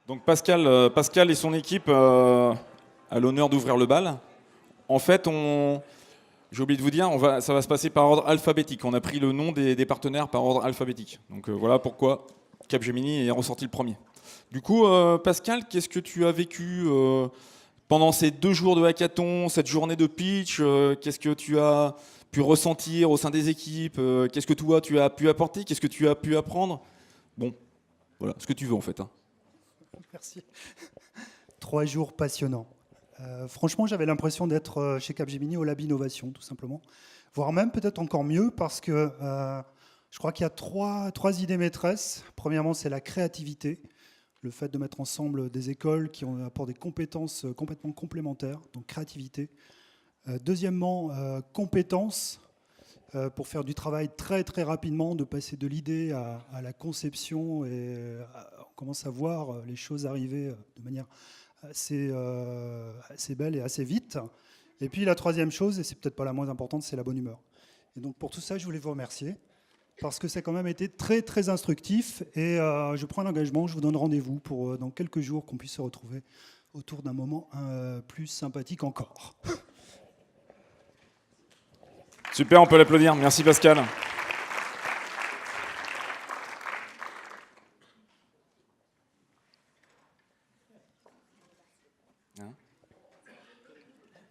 Donc Pascal et son équipe a l'honneur d'ouvrir le bal. En fait, j'ai oublié de vous dire, ça va se passer par ordre alphabétique. On a pris le nom des partenaires par ordre alphabétique. Donc voilà pourquoi Capgemini est ressorti le premier. Du coup, Pascal, qu'est-ce que tu as vécu pendant ces 2 jours de hackathon, cette journée de pitch? Qu'est-ce que tu as pu ressentir au sein des équipes? Qu'est-ce que toi tu as pu apporter? Qu'est-ce que tu as pu apprendre? Bon, voilà, ce que tu veux en fait. Merci. 3 jours passionnants. Franchement, j'avais l'impression d'être chez Capgemini au Lab Innovation, tout simplement. Voire même peut-être encore mieux, parce que je crois qu'il y a trois idées maîtresses. Premièrement, c'est la créativité, le fait de mettre ensemble des écoles qui apportent des compétences complètement complémentaires, donc créativité. Deuxièmement, compétences, pour faire du travail très très rapidement, de passer de l'idée à la conception, et on commence à voir les choses arriver de manière assez belle et assez vite. Et puis la troisième chose, et c'est peut-être pas la moins importante, c'est la bonne humeur. Et donc pour tout ça, je voulais vous remercier, parce que ça a quand même été très très instructif, et je prends l'engagement, je vous donne rendez-vous pour dans quelques jours qu'on puisse se retrouver autour d'un moment plus sympathique encore. Super, on peut l'applaudir. Merci Pascal.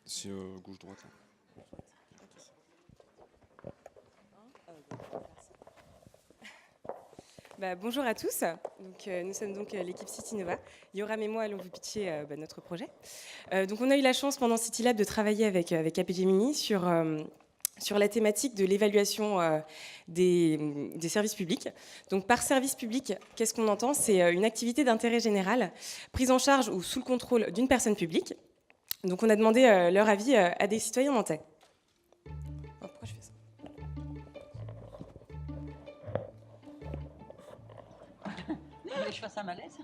C'est gauche-droite. Bonjour à tous. Donc, nous sommes donc l'équipe CityNova. Yoram et moi allons vous pitcher notre projet. Donc, on a eu la chance pendant CityLab de travailler avec Capgemini sur la thématique de l'évaluation des services publics. Donc, par service public, qu'est-ce qu'on entend? C'est une activité d'intérêt général prise en charge ou sous le contrôle d'une personne publique. Donc, on a demandé leur avis à des citoyens nantais. Pourquoi je fais ça? Vous voulez que je fasse un malaise?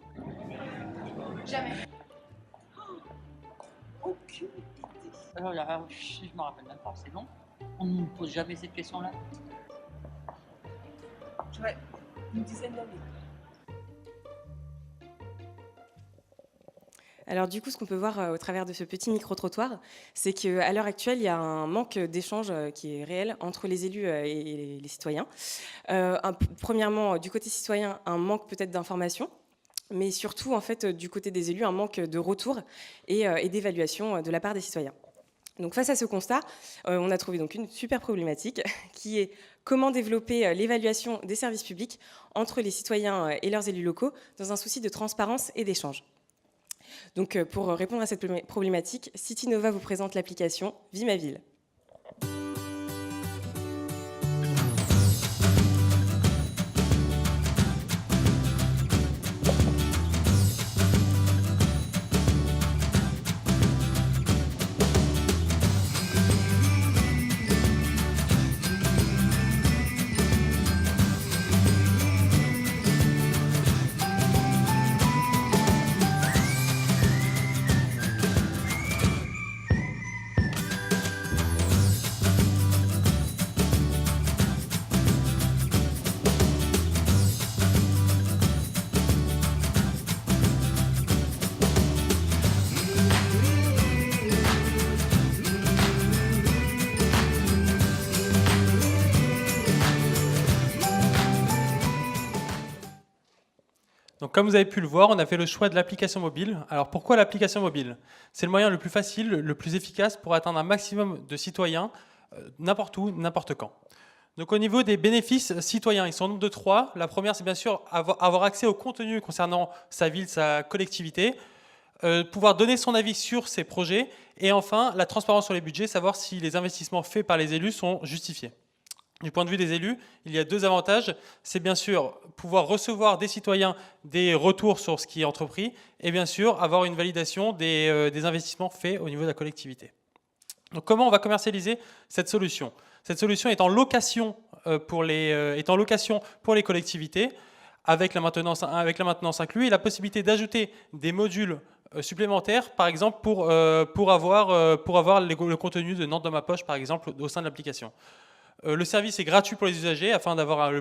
Jamais. Aucune idée. Oh là, je me rappelle même pas, c'est bon. On ne nous pose jamais cette question-là. Ouais, une dizaine d'années. Alors du coup, ce qu'on peut voir au travers de ce petit micro-trottoir, c'est qu'à l'heure actuelle, il y a un manque d'échange qui est réel entre les élus et les citoyens. Premièrement, du côté citoyen, un manque peut-être d'information, mais surtout, en fait, du côté des élus, un manque de retour et d'évaluation de la part des citoyens. Donc face à ce constat, on a trouvé donc une super problématique qui est comment développer l'évaluation des services publics entre les citoyens et leurs élus locaux dans un souci de transparence et d'échange. Donc, pour répondre à cette problématique, CityNova vous présente l'application Vie ma ville. Donc, comme vous avez pu le voir, on a fait le choix de l'application mobile. Alors pourquoi l'application mobile? C'est le moyen le plus facile, le plus efficace pour atteindre un maximum de citoyens, n'importe où, n'importe quand. Donc au niveau des bénéfices citoyens, ils sont au nombre de 3. La première, c'est bien sûr avoir accès au contenu concernant sa ville, sa collectivité, pouvoir donner son avis sur ses projets, et enfin la transparence sur les budgets, savoir si les investissements faits par les élus sont justifiés. Du point de vue des élus, il y a 2 avantages. C'est bien sûr pouvoir recevoir des citoyens des retours sur ce qui est entrepris, et bien sûr avoir une validation des investissements faits au niveau de la collectivité. Donc comment on va commercialiser cette solution? Cette solution est en location pour les collectivités, avec la maintenance inclue, et la possibilité d'ajouter des modules supplémentaires, par exemple pour avoir le contenu de Nantes dans ma poche, par exemple, au sein de l'application. Le service est gratuit pour les usagers afin d'avoir le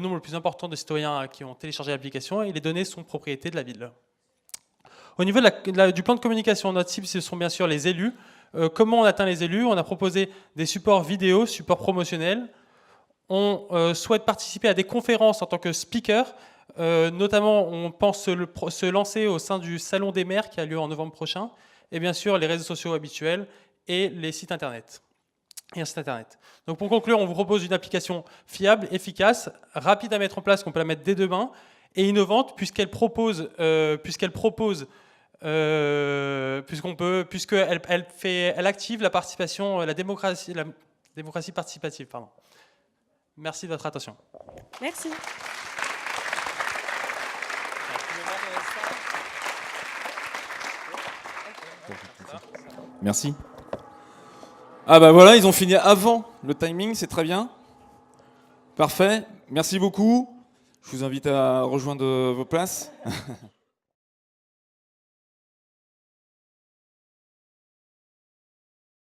nombre le plus important de citoyens qui ont téléchargé l'application, et les données sont propriété de la ville. Au niveau du plan de communication, notre cible, ce sont bien sûr les élus. Comment on atteint les élus? On a proposé des supports vidéo, supports promotionnels. On souhaite participer à des conférences en tant que speaker. Notamment, on pense se lancer au sein du Salon des maires qui a lieu en novembre prochain. Et bien sûr, les réseaux sociaux habituels et les sites internet. Et un site internet. Donc pour conclure, on vous propose une application fiable, efficace, rapide à mettre en place, qu'on peut la mettre dès demain, et innovante puisqu'elle active la participation, la démocratie participative. Pardon. Merci de votre attention. Merci. Merci. Ah bah voilà, ils ont fini avant le timing, c'est très bien. Parfait, merci beaucoup. Je vous invite à rejoindre vos places.